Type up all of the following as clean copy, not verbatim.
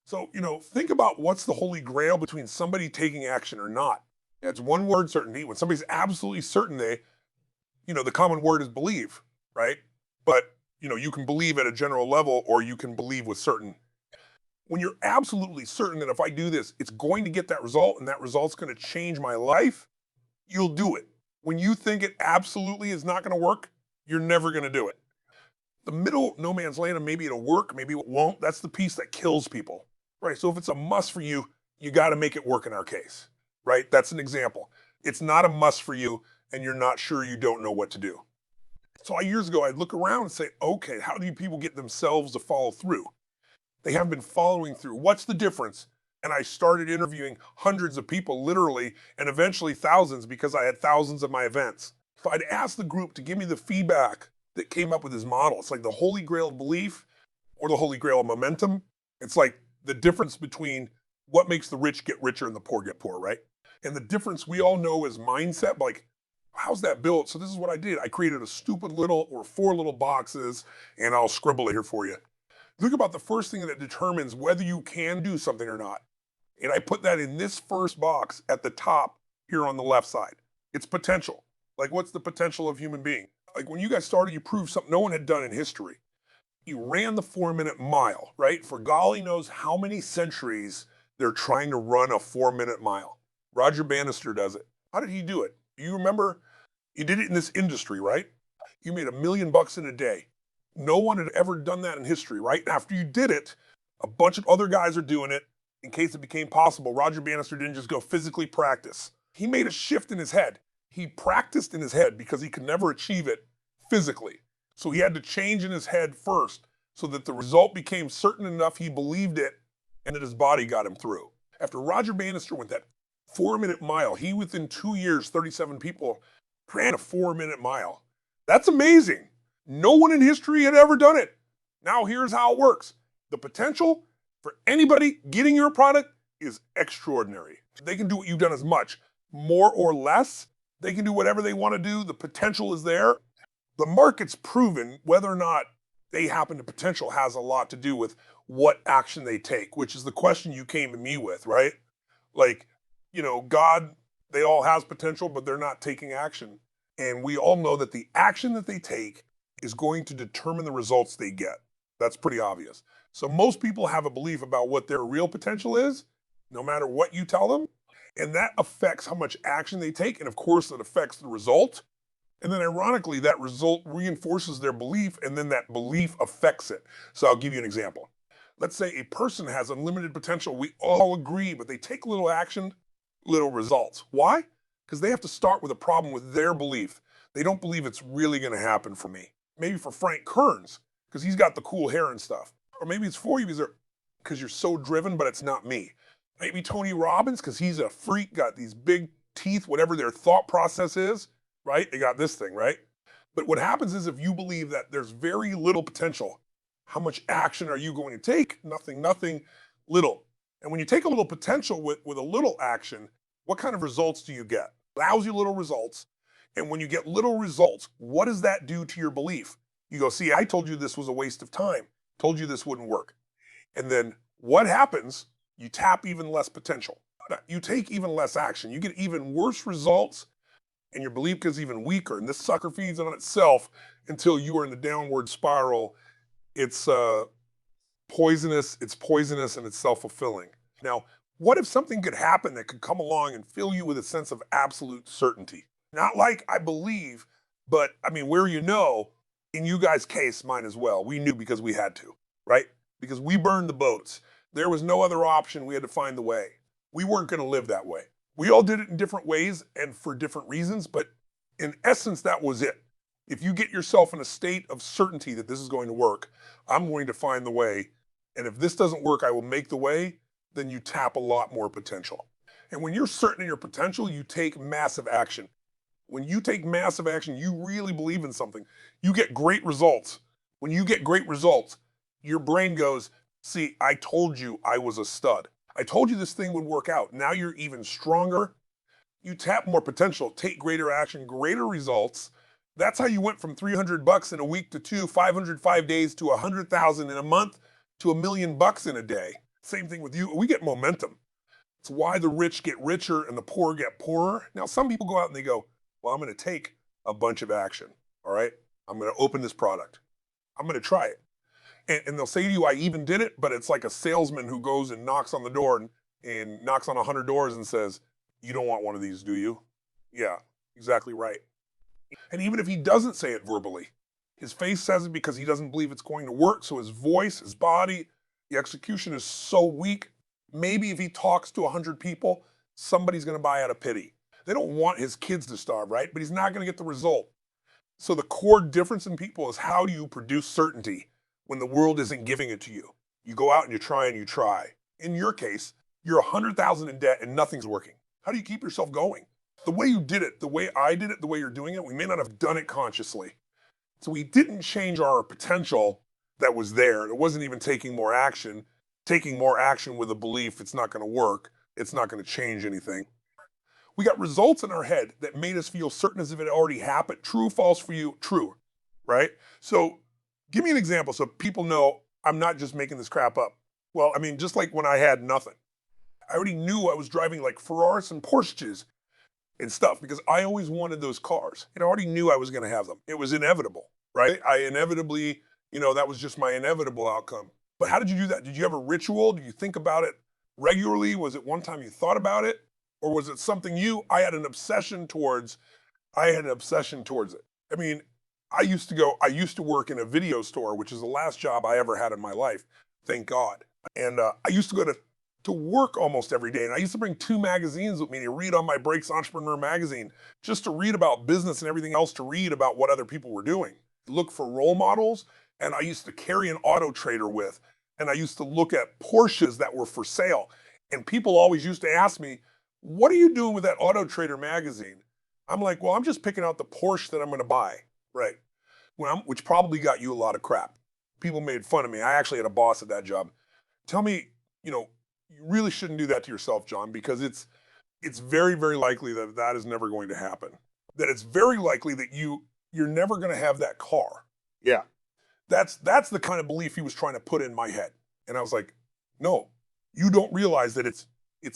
So, think about what's the holy grail between somebody taking action or not. It's one word certainty. When somebody's absolutely certain the common word is believe, right? But, you can believe at a general level or you can believe with certain. When you're absolutely certain that if I do this, it's going to get that result and that result's going to change my life, you'll do it. When you think it absolutely is not going to work, you're never going to do it. The middle no man's land, and maybe it'll work, maybe it won't, that's the piece that kills people, right? So if it's a must for you, you got to make it work in our case, right? That's an example. It's not a must for you and you're not sure, you don't know what to do. So years ago, I'd look around and say, okay, how do people get themselves to follow through? They haven't been following through. What's the difference? And I started interviewing hundreds of people, literally, and eventually thousands because I had thousands of my events. So I'd ask the group to give me the feedback that came up with this model. It's like the holy grail of belief or the holy grail of momentum. It's like the difference between what makes the rich get richer and the poor get poor, right? And the difference we all know is mindset. Like, how's that built? So this is what I did. I created a stupid little or 4 little boxes, and I'll scribble it here for you. Think about the first thing that determines whether you can do something or not. And I put that in this first box at the top here on the left side. It's potential. Like, what's the potential of human being? Like, when you guys started, you proved something no one had done in history. You ran the 4-minute mile, right? For golly knows how many centuries they're trying to run a 4-minute mile. Roger Bannister does it. How did he do it? You remember, you did it in this industry, right? You made $1 million in a day. No one had ever done that in history, right? After you did it, a bunch of other guys are doing it. In case it became possible, Roger Bannister didn't just go physically practice. He made a shift in his head. He practiced in his head because he could never achieve it physically. So he had to change in his head first so that the result became certain enough he believed it and that his body got him through. After Roger Bannister went that 4-minute mile, he within 2 years, 37 people ran a 4-minute mile. That's amazing. No one in history had ever done it. Now here's how it works. The potential for anybody getting your product is extraordinary. They can do what you've done as much, more or less. They can do whatever they want to do. The potential is there. The market's proven whether or not they happen to potential has a lot to do with what action they take, which is the question you came to me with, right? Like, God, they all has potential, but they're not taking action. And we all know that the action that they take is going to determine the results they get. That's pretty obvious. So most people have a belief about what their real potential is, no matter what you tell them. And that affects how much action they take. And of course, it affects the result. And then ironically, that result reinforces their belief, and then that belief affects it. So I'll give you an example. Let's say a person has unlimited potential. We all agree, but they take little action, little results. Why? Because they have to start with a problem with their belief. They don't believe it's really going to happen for me. Maybe for Frank Kearns, because he's got the cool hair and stuff. Or maybe it's for you because you're so driven, but it's not me. Maybe Tony Robbins, because he's a freak, got these big teeth, whatever their thought process is, right? They got this thing, right? But what happens is if you believe that there's very little potential, how much action are you going to take? Nothing, little. And when you take a little potential with a little action, what kind of results do you get? Lousy little results. And when you get little results, what does that do to your belief? You go, see, I told you this was a waste of time. Told you this wouldn't work. And then what happens? You tap even less potential. You take even less action. You get even worse results, and your belief gets even weaker. And this sucker feeds on itself until you are in the downward spiral. It's poisonous, and it's self-fulfilling. Now, what if something could happen that could come along and fill you with a sense of absolute certainty? Not like I believe, but I mean, where in you guys' case, mine as well, we knew because we had to, right? Because we burned the boats. There was no other option. We had to find the way. We weren't going to live that way. We all did it in different ways and for different reasons, but in essence, that was it. If you get yourself in a state of certainty that this is going to work, I'm going to find the way. And if this doesn't work, I will make the way, then you tap a lot more potential. And when you're certain of your potential, you take massive action. When you take massive action, you really believe in something, you get great results. When you get great results, your brain goes, see, I told you I was a stud. I told you this thing would work out. Now you're even stronger. You tap more potential, take greater action, greater results. That's how you went from $300 in a week to 505 days to 100,000 in a month to $1 million in a day. Same thing with you. We get momentum. It's why the rich get richer and the poor get poorer. Now, some people go out and they go, well, I'm going to take a bunch of action. All right. I'm going to open this product. I'm going to try it. And they'll say to you, I even did it, but it's like a salesman who goes and knocks on the door and knocks on 100 doors and says, you don't want one of these, do you? Yeah, exactly right. And even if he doesn't say it verbally, his face says it because he doesn't believe it's going to work. So his voice, his body, the execution is so weak. Maybe if he talks to 100 people, somebody's going to buy out of pity. They don't want his kids to starve, right? But he's not going to get the result. So the core difference in people is, how do you produce certainty when the world isn't giving it to you? You go out and you try and you try. In your case, you're 100,000 in debt and nothing's working. How do you keep yourself going? The way you did it, the way I did it, the way you're doing it, we may not have done it consciously. So we didn't change our potential that was there. It wasn't even taking more action with a belief it's not going to work, it's not going to change anything. We got results in our head that made us feel certain as if it already happened. True, false for you, true, right? So give me an example so people know I'm not just making this crap up. Well, I mean, just like when I had nothing. I already knew I was driving like Ferraris and Porsches and stuff because I always wanted those cars. And I already knew I was going to have them. It was inevitable, right? I inevitably, that was just my inevitable outcome. But how did you do that? Did you have a ritual? Did you think about it regularly? Was it one time you thought about it? Or was it something I had an obsession towards it. I mean, I used to work in a video store, which is the last job I ever had in my life, thank God. And I used to go to work almost every day. And I used to bring 2 magazines with me to read on my breaks, Entrepreneur Magazine, just to read about business and everything else, to read about what other people were doing. Look for role models. And I used to carry an auto trader with, and I used to look at Porsches that were for sale. And people always used to ask me, what are you doing with that Auto Trader magazine? I'm like, well, I'm just picking out the Porsche that I'm going to buy, right? Which probably got you a lot of crap. People made fun of me. I actually had a boss at that job. Tell me, you really shouldn't do that to yourself, John, because it's very, very likely that is never going to happen. That it's very likely that you're never going to have that car. Yeah. That's the kind of belief he was trying to put in my head. And I was like, no, you don't realize that it's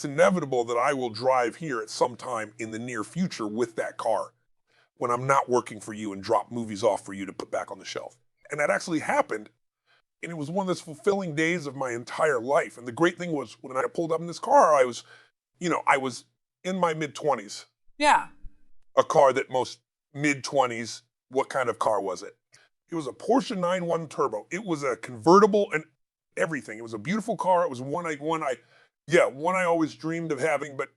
inevitable that I will drive here at some time in the near future with that car when I'm not working for you and drop movies off for you to put back on the shelf. And that actually happened. And it was one of those fulfilling days of my entire life. And the great thing was, when I pulled up in this car, I was in my mid-20s. Yeah. A car that most mid-20s, what kind of car was it? It was a Porsche 911 Turbo. It was a convertible and everything. It was a beautiful car. It was one I always dreamed of having. But,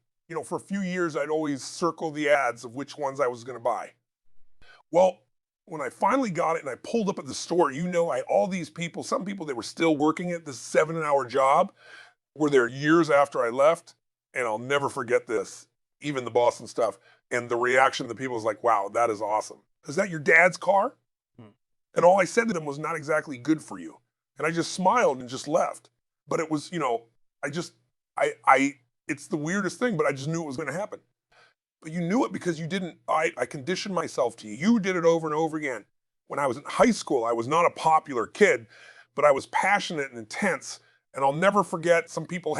for a few years, I'd always circle the ads of which ones I was going to buy. Well, when I finally got it and I pulled up at the store, I had all these people, some people, they were still working at this 7-hour job, were there years after I left. And I'll never forget this, even the boss and stuff. And the reaction of the people was like, wow, that is awesome. Is that your dad's car? And all I said to them was, not exactly good for you. And I just smiled and just left. But it was, it's the weirdest thing, but I just knew it was going to happen. But you knew it because you didn't, I conditioned myself to you. You did it over and over again. When I was in high school, I was not a popular kid, but I was passionate and intense. And I'll never forget, some people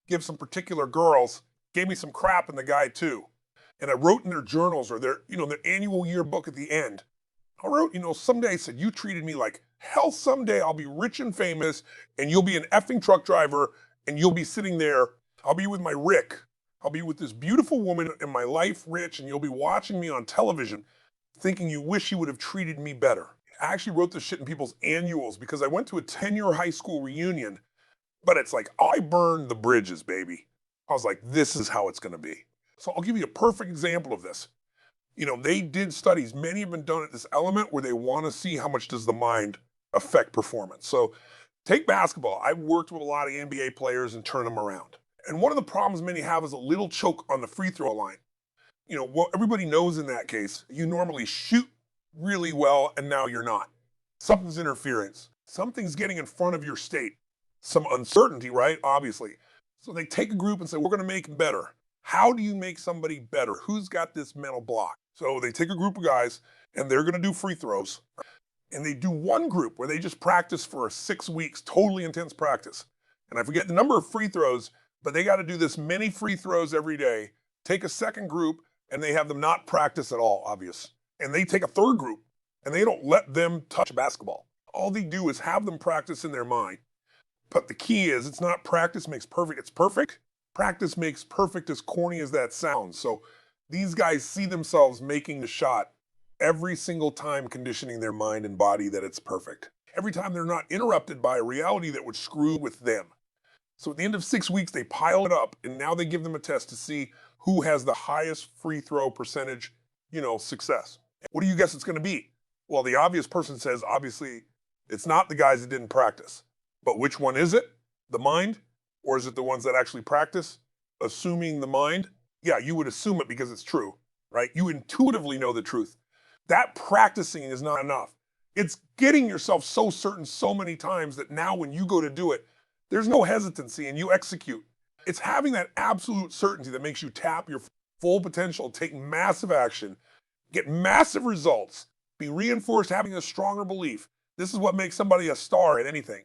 give some particular girls, gave me some crap in the guide too. And I wrote in their journals or their annual yearbook at the end. I wrote, someday I said, you treated me like hell. Someday I'll be rich and famous and you'll be an effing truck driver and you'll be sitting there. I'll be with my Rick. I'll be with this beautiful woman in my life, rich, and you'll be watching me on television thinking you wish you would have treated me better. I actually wrote this shit in people's annuals because I went to a 10-year high school reunion, but it's like, I burned the bridges, baby. I was like, this is how it's going to be. So I'll give you a perfect example of this. They did studies, many have been done at this element where they want to see how much does the mind affect performance. So take basketball. I've worked with a lot of NBA players and turned them around. And one of the problems many have is a little choke on the free throw line. What everybody knows in that case, you normally shoot really well and now you're not. Something's interference. Something's getting in front of your state. Some uncertainty, right? Obviously. So they take a group and say, we're going to make them better. How do you make somebody better? Who's got this mental block? So they take a group of guys and they're going to do free throws. And they do one group where they just practice for 6 weeks, totally intense practice. and I forget the number of free throws, but they got to do this many free throws every day, take a second group, and they have them not practice at all, obvious. And they take a third group, and they don't let them touch basketball. All they do is have them practice in their mind. But the key is, it's not practice makes perfect, it's perfect. Practice makes perfect, as corny as that sounds. So these guys see themselves making the shot every single time, conditioning their mind and body that it's perfect. Every time they're not interrupted by a reality that would screw with them. So at the end of 6 weeks, they pile it up, and now they give them a test to see who has the highest free throw percentage, success. What do you guess it's going to be? Well, the obvious person says, obviously, it's not the guys that didn't practice. But which one is it? The mind? Or is it the ones that actually practice? Assuming the mind? Yeah, you would assume it because it's true, right? You intuitively know the truth. That practicing is not enough. It's getting yourself so certain so many times that now when you go to do it, there's no hesitancy and you execute. It's having that absolute certainty that makes you tap your full potential, take massive action, get massive results, be reinforced having a stronger belief. This is what makes somebody a star at anything.